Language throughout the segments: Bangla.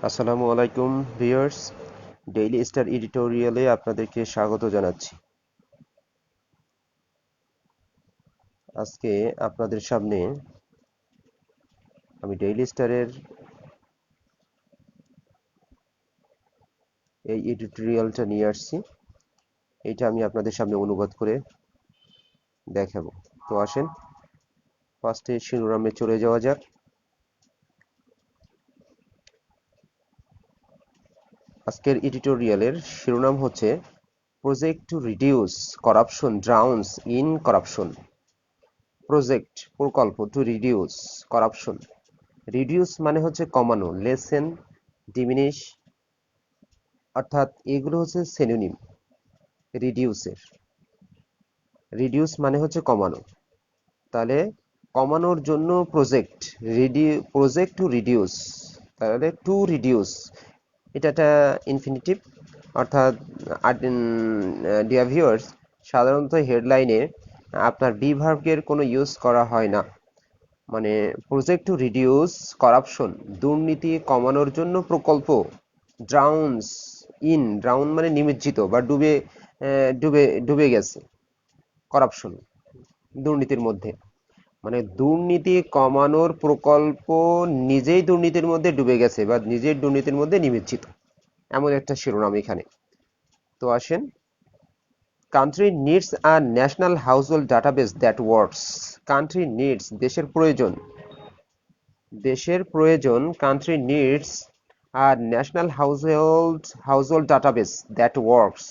আসসালামু আলাইকুম ভিউয়ার্স, ডেইলি স্টার এডিটোরিয়ালে আপনাদেরকে স্বাগত জানাচ্ছি। আজকে আপনাদের সামনে আমি ডেইলি স্টারের এই এডিটোরিয়ালটা নিয়ে আসছি। এটা আমি আপনাদের সামনে অনুবাদ করে দেখাবো। তো আসেন ফার্স্টে শিরোনামে চলে যাওয়া যাক। আজকের এডিটোরিয়ালের শিরোনাম হচ্ছে project to reduce corruption drowns in corruption. Project প্রকল্প, টু রিডিউস করাপশন। রিডিউস মানে হচ্ছে কমানো, লেসেন, ডিমিনিশ, অর্থাৎ এগুলো হচ্ছে সিনোনিম রিডিউসের। রিডিউস মানে হচ্ছে কমানো, তাহলে কমানোর জন্য প্রজেক্ট, প্রজেক্ট টু রিডিউস, তাহলে টু রিডিউস এটা একটা ইনফিনিটিভ, অর্থাৎ ডিয়ার ভিউয়ার্স, সাধারণত হেডলাইনে আপনার বি ভার্বের কোনো ইউজ করা হয় না। মানে প্রজেক্ট টু রিডিউস করাপশন, দুর্নীতি কমানোর জন্য প্রকল্প। ড্রাউনস ইন, ড্রাউন মানে নিমজ্জিত বা ডুবে ডুবে ডুবে গেছে করাপশন, দুর্নীতির মধ্যে। মানে দুর্নীতি কমানোর প্রকল্প নিজেই দুর্নীতির মধ্যে ডুবে গেছে বা নিজের দুর্নীতির মধ্যে নিমজ্জিত, এমন একটা শিরোনাম এখানে। তো আসেন, country needs a national household database that works. Country needs, দেশের প্রয়োজন, দেশের প্রয়োজন, কান্ট্রি নিডস আর national household database that works.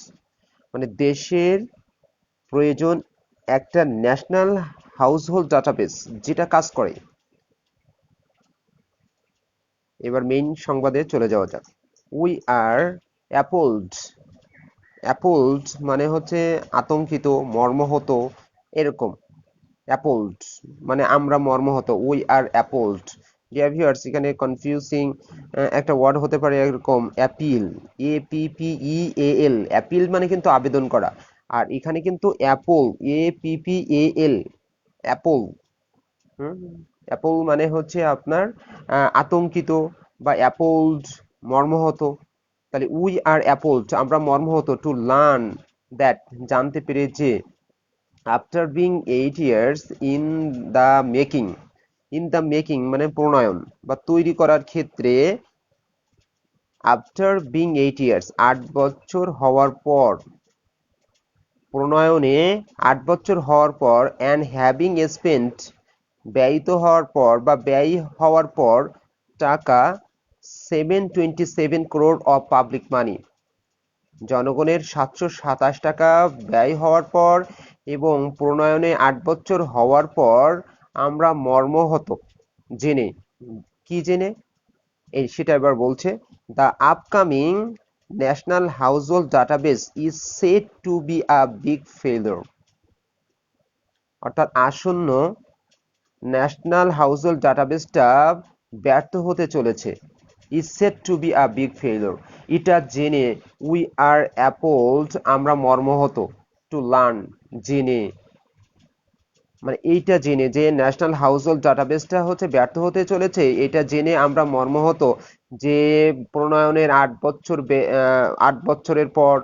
মানে দেশের প্রয়োজন একটা ন্যাশনাল হাউসহোল্ড ডাটাবেস যেটা কাজ করে। এবার মেইন সংবাদে চলে যাওয়া যাক। We are অ্যাপলড। অ্যাপলড মানে হচ্ছে আতঙ্কিত, মর্মাহত, এরকম। অ্যাপলড মানে আমরা মর্মাহত, উই আর অ্যাপলড। ডিয়ার ভিউয়ার্স, এখানে কনফিউজিং একটা ওয়ার্ড হতে পারে এরকম অ্যাপিল, APPEAL। অ্যাপিল মানে কিন্তু আবেদন করা, আর এখানে কিন্তু অ্যাপল, APPAL, অ্যাপল। অ্যাপল মানে হচ্ছে আপনার আতঙ্কিত বা অ্যাপলড, মর্মাহত। তাহলে উই আর অ্যাপলড, আমরা মর্মাহত, টু লার্ন দ্যাট, জানতে পেরে যে, after being 8 years in the making, in the making মানে প্রণয়ন বা তৈরি করার ক্ষেত্রে, আফটার বিং 8 years 8 বছর হওয়ার পর, প্রণয়নে 8 বছর হওয়ার পর, অ্যান্ড হ্যাভিং স্পেন্ট ব্যয়িত হওয়ার পর বা ব্যয় হওয়ার পর টাকা 727 crore অফ পাবলিক মানি, জনগণের 727 টাকা ব্যয় হওয়ার পর এবং প্রণয়নে 8 বছর হওয়ার পর আমরা মর্মাহত জেনে। কি জেনে? এই সেটা এবার বলছে, the upcoming national household database is set to be a big failure. অর্থাৎ আসন্ন ন্যাশনাল হাউসহোল্ড ডাটাবেসটা ব্যর্থ হতে চলেছে। Is set to be a big failure, এটা জেনে উই আর অ্যাপলড, আমরা মর্মাহত, টু লার্ন জেনে, মানে এইটা জেনে যে ন্যাশনাল হাউসহোল্ড ডাটাবেসটা হচ্ছে ব্যর্থ হতে চলেছে, এটা জেনে আমরা মর্মাহত যে প্রণয়নের 8 বছর 8 বছরের পর,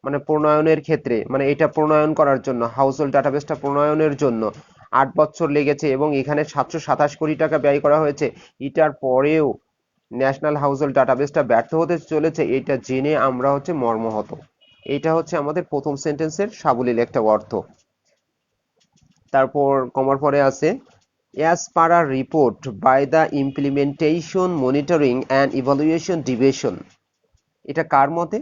মানে প্রণয়নের ক্ষেত্রে, মানে এটা প্রণয়ন করার জন্য, হাউসহোল্ড ডাটাবেসটা প্রণয়নের জন্য 8 বছর লেগেছে এবং এখানে 727 কোটি টাকা ব্যয় করা হয়েছে। এটার পরেও ন্যাশনাল হাউসহোল্ড ডাটাবেসটা ব্যর্থ হতে চলেছে, এটা জেনে আমরা হচ্ছে মর্মাহত। এইটা হচ্ছে আমাদের প্রথম সেন্টেন্সের সাবলীল একটা অর্থ। তারপর কমার পরে আছে, as per a report by the implementation monitoring and evaluation division. এটা কার মতে?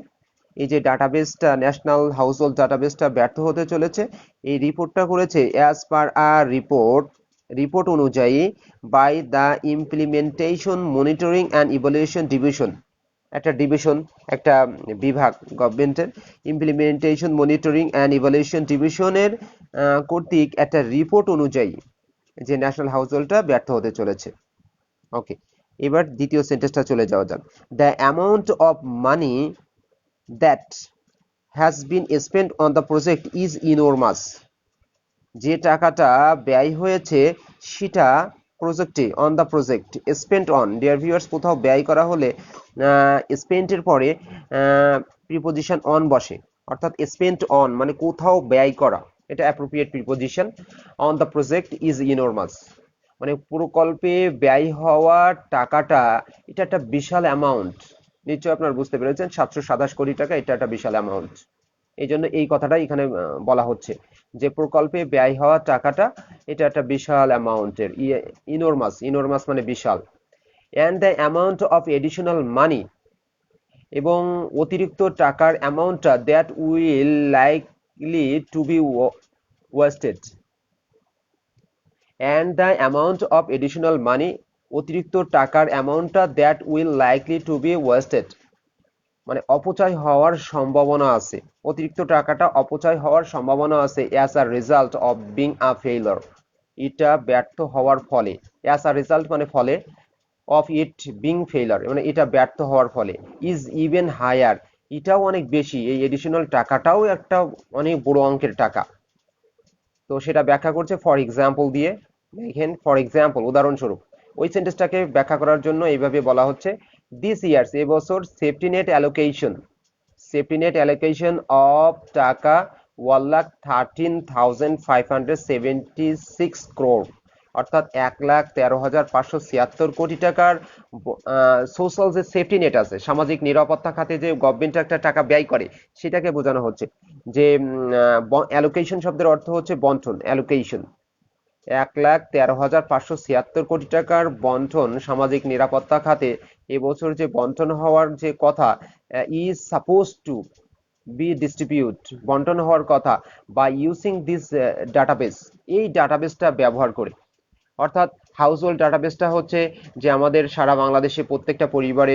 এই যে ডাটাবেসটা, ন্যাশনাল হাউসহোল্ড ডাটাবেসটা ব্যর্থ হতে চলেছে, এই রিপোর্টটা করেছে as per a report, report অনুযায়ী, by the implementation monitoring and evaluation division, একটা ডিভিশন, একটা বিভাগ গভর্নমেন্টের, ইমপ্লিমেন্টেশন মনিটরিং অ্যান্ড ইভালুয়েশন ডিভিশনের কর্তৃক একটা রিপোর্ট অনুযায়ী যে ন্যাশনাল হাউসহোল্ডটা ব্যর্থ হতে চলেছে। ওকে, এবার দ্বিতীয় সেন্টেন্সটা চলে যাওয়া যাক। The amount of money that has been spent on the project is ইনরমাস। যে টাকাটা ব্যয় হয়েছে সেটা প্রজেক্টে, on the project, spent on, dear viewers, কোথাও ব্যয় করা হলে স্পেন্টের পরে প্রিপোজিশন অন বসে, অর্থাৎ স্পেন্ট অন মানে কোথাও ব্যয় করা, এটা appropriate preposition. On the project is ইনরমাস, মানে প্রকল্পে ব্যয় হওয়া টাকাটা, এটা একটা বিশাল অ্যামাউন্ট। নিশ্চয়ই আপনারা বুঝতে পেরেছেন, 727 কোটি টাকা, এটা একটা বিশাল অ্যামাউন্ট। এই জন্য এই কথাটাই এখানে বলা হচ্ছে যে প্রকল্পে ব্যয় হওয়া টাকাটা এটা একটা বিশাল অ্যামাউন্টের, ইনরমাস, ইনরমাস মানে বিশাল। And the amount of additional money, এবং অতিরিক্ত টাকার অ্যামাউন্টটা that will likely to be wasted, and the amount of additional money, অতিরিক্ত টাকার অ্যামাউন্টটা that will likely to be wasted, মানে অপচয় হওয়ার সম্ভাবনা আছে, অতিরিক্ত টাকাটা অপচয় হওয়ার সম্ভাবনা আছে as a result of being a failure, এটা ব্যর্থ হওয়ার ফলে, অ্যাজ আ রেজাল্ট মানে ফলে, অফ ইট বিং ফেইলর মানে এটা ব্যর্থ হওয়ার ফলে, ইজ ইভেন হায়ার, এটাও অনেক বেশি, এই এডিশনাল টাকাটাও একটা অনেক বড় অঙ্কের টাকা। তো সেটা ব্যাখ্যা করছে ফর এক্সাম্পল দিয়ে। দেখেন, ফর এক্সাম্পল উদাহরণস্বরূপ, ওই সেন্টেন্সটাকে ব্যাখ্যা করার জন্য এইভাবে বলা হচ্ছে, দিস ইয়ার্স এবছর safety net allocation, safety net allocation of টাকা 1,13,576 ক্রোর, অর্থাৎ 1,13,576 কোটি টাকার সোশ্যাল যে সেফটি নেট আছে, সামাজিক নিরাপত্তা খাতে যে গভর্নমেন্ট একটা টাকা ব্যয় করে, সেটাকে বোঝানো হচ্ছে। যে অ্যালোকেশন শব্দের অর্থ হচ্ছে বন্টন, অ্যালোকেশন, 1,13,576 কোটি টাকার বন্টন সামাজিক নিরাপত্তা খাতে এবছর যে বন্টন হওয়ার যে কথা, is suppose to be distribute, বন্টন হওয়ার কথা, বাই ইউজিং দিস ডাটাবেস, এই ডাটাবেসটা ব্যবহার করে, অর্থাৎ হাউস হোল্ড ডাটাবেসটা হচ্ছে যে আমাদের সারা বাংলাদেশে প্রত্যেকটা পরিবারে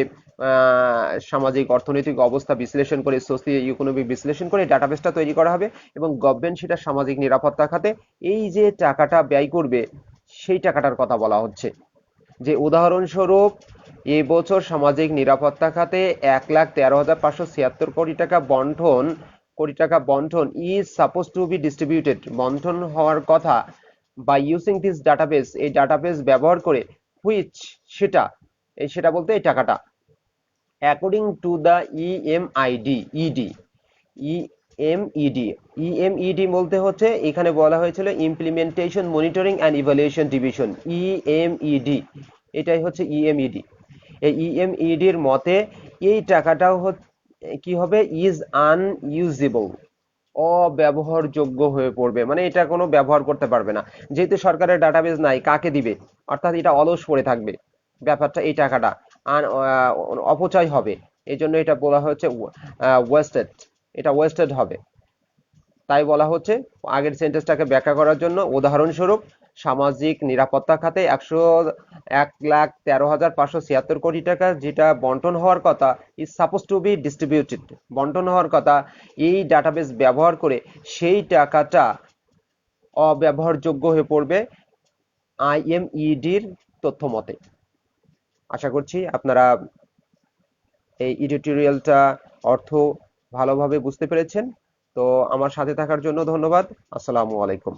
সামাজিক অর্থনৈতিক অবস্থা বিশ্লেষণ করে, সোশিও ইকোনমিক বিশ্লেষণ করে ডাটাবেসটা তৈরি করা হবে, এবং গভর্নমেন্ট সেটা সামাজিক নিরাপত্তা খাতে এই যে টাকাটা ব্যয় করবে সেই টাকাটার কথা বলা হচ্ছে। যে উদাহরণস্বরূপ এবছর সামাজিক নিরাপত্তা খাতে 1,13,576 কোটি টাকা বন্টন is suppose to be distributed, বন্টন হওয়ার কথা, বাই ইউজিং দিস ডাটাবেস, এই ডাটাবেস ব্যবহার করে, হুইচ সেটা, এই সেটা বলতে এই টাকাটা, according to the EMID, ED, EMED, EMED বলতে হচ্ছে এখানে বলা হয়েছিল implementation monitoring and evaluation division, EMED, এটাই হচ্ছে ইএমইডি। এই ইএমইডির মতে এই টাকাটাও কি হবে, ইজ আনইউজেবল, অব্যবহারযোগ্য হয়ে পড়বে, মানে এটা কোনো ব্যবহার করতে পারবে না, যেহেতু সরকারের ডাটাবেস নাই, কাকে দিবে, অর্থাৎ এটা অলস পড়ে থাকবে, ব্যাপারটা এই টাকাটা অপচয় হবে, এই জন্য এটা বলা হচ্ছে ওয়েস্টেড, এটা ওয়েস্টেড হবে। তাই বলা হচ্ছে, আগের সেন্টেন্সটাকে ব্যাখ্যা করার জন্য উদাহরণস্বরূপ, সামাজিক নিরাপত্তা খাতে 1,13,576 কোটি টাকা যেটা বন্টন হওয়ার কথা, is suppose to be distributed, বন্টন হওয়ার কথা, এই ডাটাবেস ব্যবহার করে সেই টাকাটা অব্যবহারযোগ্য হয়ে পড়বে আইএমইডির তথ্য মতে। আশা করছি আপনারা এই এডিটোরিয়ালটা অর্থ ভালোভাবে বুঝতে পেরেছেন। তো আমার সাথে থাকার জন্য ধন্যবাদ। আসসালামু আলাইকুম।